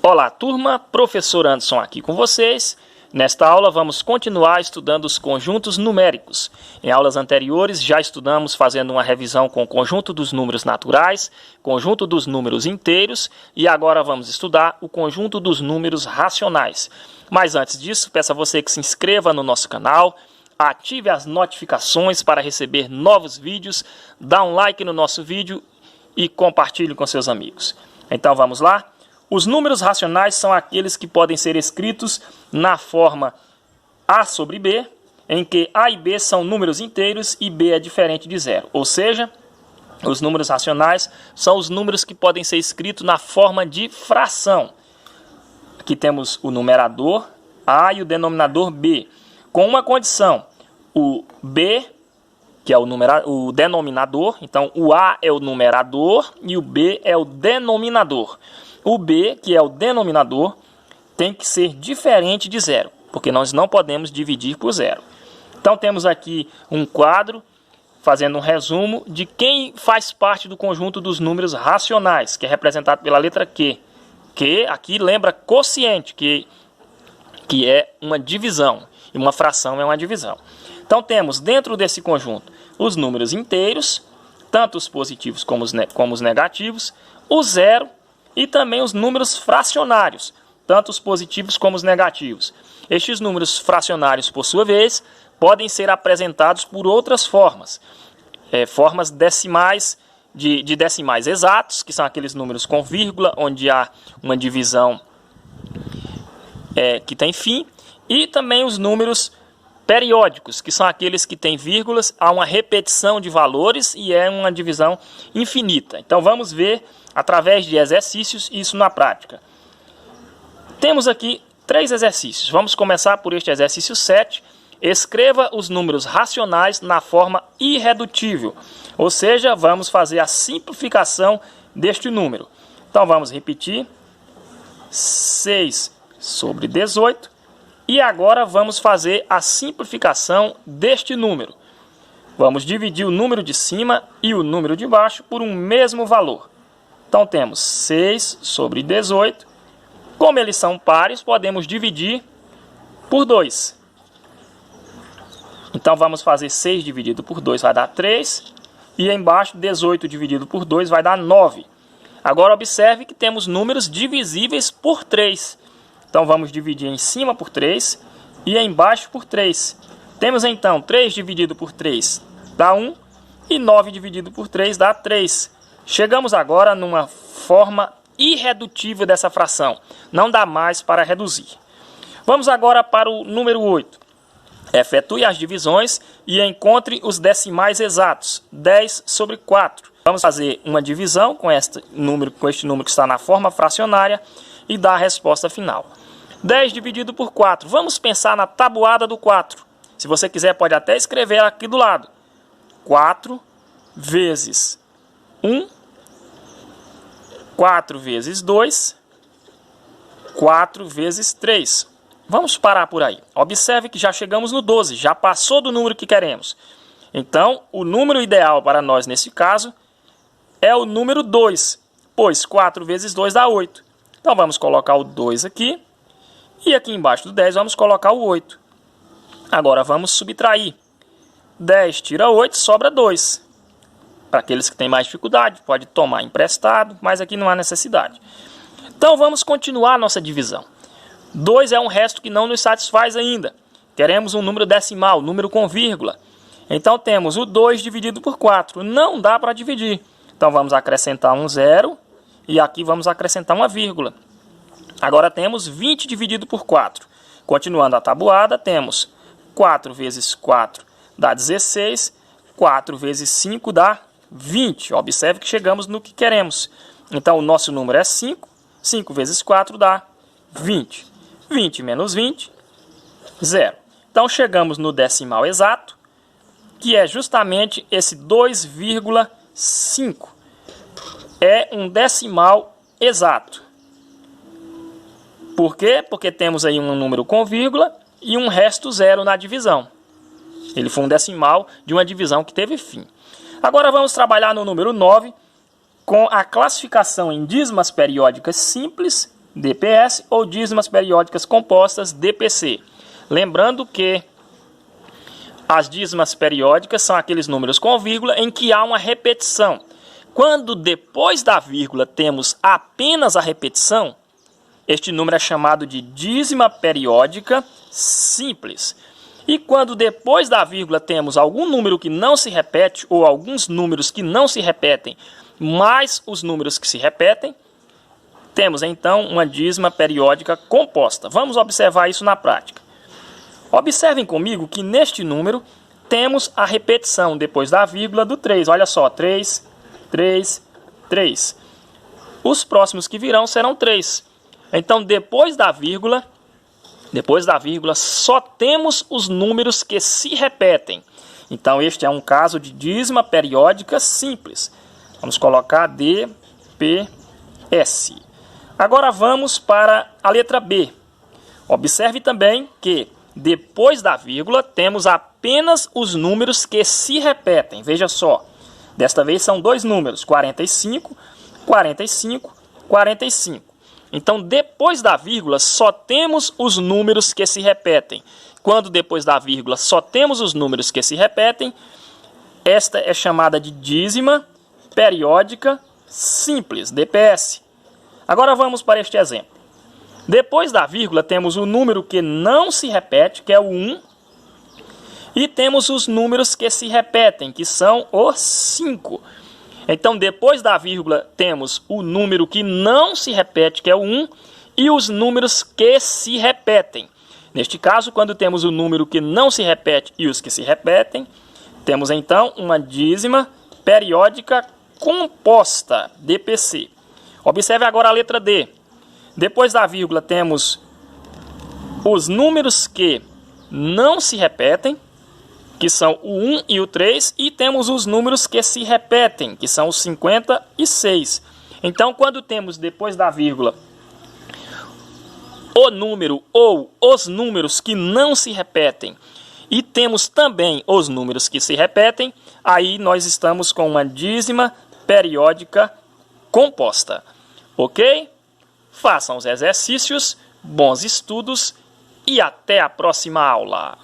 Olá turma, professor Anderson aqui com vocês. Nesta aula vamos continuar estudando os conjuntos numéricos. Em aulas anteriores já estudamos fazendo uma revisão com o conjunto dos números naturais, conjunto dos números inteiros e agora vamos estudar o conjunto dos números racionais. Mas antes disso, peço a você que se inscreva no nosso canal, ative as notificações para receber novos vídeos, dá um like no nosso vídeo e compartilhe com seus amigos. Então vamos lá? Os números racionais são aqueles que podem ser escritos na forma A sobre B, em que A e B são números inteiros e B é diferente de zero. Ou seja, os números racionais são os números que podem ser escritos na forma de fração. Aqui temos o numerador A e o denominador B, com uma condição: o B, que é o denominador, então o A é o numerador e o B é o denominador. O B, que é o denominador, tem que ser diferente de zero, porque nós não podemos dividir por zero. Então temos aqui um quadro fazendo um resumo de quem faz parte do conjunto dos números racionais, que é representado pela letra Q. Q aqui lembra quociente, que é uma divisão, e uma fração é uma divisão. Então temos dentro desse conjunto os números inteiros, tanto os positivos como os negativos, o zero, e também os números fracionários, tanto os positivos como os negativos. Estes números fracionários, por sua vez, podem ser apresentados por outras formas. Formas decimais, de decimais exatos, que são aqueles números com vírgula, onde há uma divisão que tem fim, e também os números periódicos, que são aqueles que têm vírgulas, há uma repetição de valores e é uma divisão infinita. Então vamos ver através de exercícios isso na prática. Temos aqui 3 exercícios. Vamos começar por este exercício 7. Escreva os números racionais na forma irredutível, ou seja, vamos fazer a simplificação deste número. Então vamos repetir: 6 sobre 18. E agora vamos fazer a simplificação deste número. Vamos dividir o número de cima e o número de baixo por um mesmo valor. Então temos 6 sobre 18. Como eles são pares, podemos dividir por 2. Então vamos fazer 6 dividido por 2 vai dar 3. E embaixo 18 dividido por 2 vai dar 9. Agora observe que temos números divisíveis por 3. Então vamos dividir em cima por 3 e embaixo por 3. Temos então 3 dividido por 3 dá 1 e 9 dividido por 3 dá 3. Chegamos agora numa forma irredutível dessa fração. Não dá mais para reduzir. Vamos agora para o número 8. Efetue as divisões e encontre os decimais exatos. 10 sobre 4. Vamos fazer uma divisão com este número que está na forma fracionária e dar a resposta final. 10 dividido por 4. Vamos pensar na tabuada do 4. Se você quiser, pode até escrever aqui do lado. 4 vezes 1, 4 vezes 2, 4 vezes 3. Vamos parar por aí. Observe que já chegamos no 12, já passou do número que queremos. Então, o número ideal para nós nesse caso é o número 2, pois 4 vezes 2 dá 8. Então vamos colocar o 2 aqui. E aqui embaixo do 10 vamos colocar o 8. Agora vamos subtrair. 10 tira 8, sobra 2. Para aqueles que têm mais dificuldade, pode tomar emprestado, mas aqui não há necessidade. Então vamos continuar a nossa divisão. 2 é um resto que não nos satisfaz ainda. Queremos um número decimal, número com vírgula. Então temos o 2 dividido por 4. Não dá para dividir. Então vamos acrescentar um 0 e aqui vamos acrescentar uma vírgula. Agora temos 20 dividido por 4. Continuando a tabuada, temos 4 vezes 4 dá 16. 4 vezes 5 dá 20. Observe que chegamos no que queremos. Então o nosso número é 5. 5 vezes 4 dá 20. 20 menos 20, 0. Então chegamos no decimal exato, que é justamente esse 2,5. É um decimal exato. Por quê? Porque temos aí um número com vírgula e um resto zero na divisão. Ele foi um decimal de uma divisão que teve fim. Agora vamos trabalhar no número 9 com a classificação em dízimas periódicas simples DPS, ou dízimas periódicas compostas, DPC. Lembrando que as dízimas periódicas são aqueles números com vírgula em que há uma repetição. Quando depois da vírgula temos apenas a repetição, este número é chamado de dízima periódica simples. E quando depois da vírgula temos algum número que não se repete, ou alguns números que não se repetem, mais os números que se repetem, temos então uma dízima periódica composta. Vamos observar isso na prática. Observem comigo que neste número temos a repetição depois da vírgula do 3. Olha só, 3, 3, 3. Os próximos que virão serão 3. Então, depois da vírgula, só temos os números que se repetem. Então, este é um caso de dízima periódica simples. Vamos colocar DPS. Agora vamos para a letra B. Observe também que depois da vírgula temos apenas os números que se repetem. Veja só, desta vez são dois números, 45, 45, 45. Então, depois da vírgula, só temos os números que se repetem. Quando depois da vírgula só temos os números que se repetem, esta é chamada de dízima periódica simples, DPS. Agora vamos para este exemplo. Depois da vírgula temos o número que não se repete, que é o 1. E temos os números que se repetem, que são os 5. Então, depois da vírgula, temos o número que não se repete, que é o 1, e os números que se repetem. Neste caso, quando temos o número que não se repete e os que se repetem, temos então uma dízima periódica composta, DPC. Observe agora a letra D. Depois da vírgula, temos os números que não se repetem, que são o 1 e o 3, e temos os números que se repetem, que são os 56. Então, quando temos depois da vírgula o número ou os números que não se repetem, e temos também os números que se repetem, aí nós estamos com uma dízima periódica composta. Ok? Façam os exercícios, bons estudos e até a próxima aula.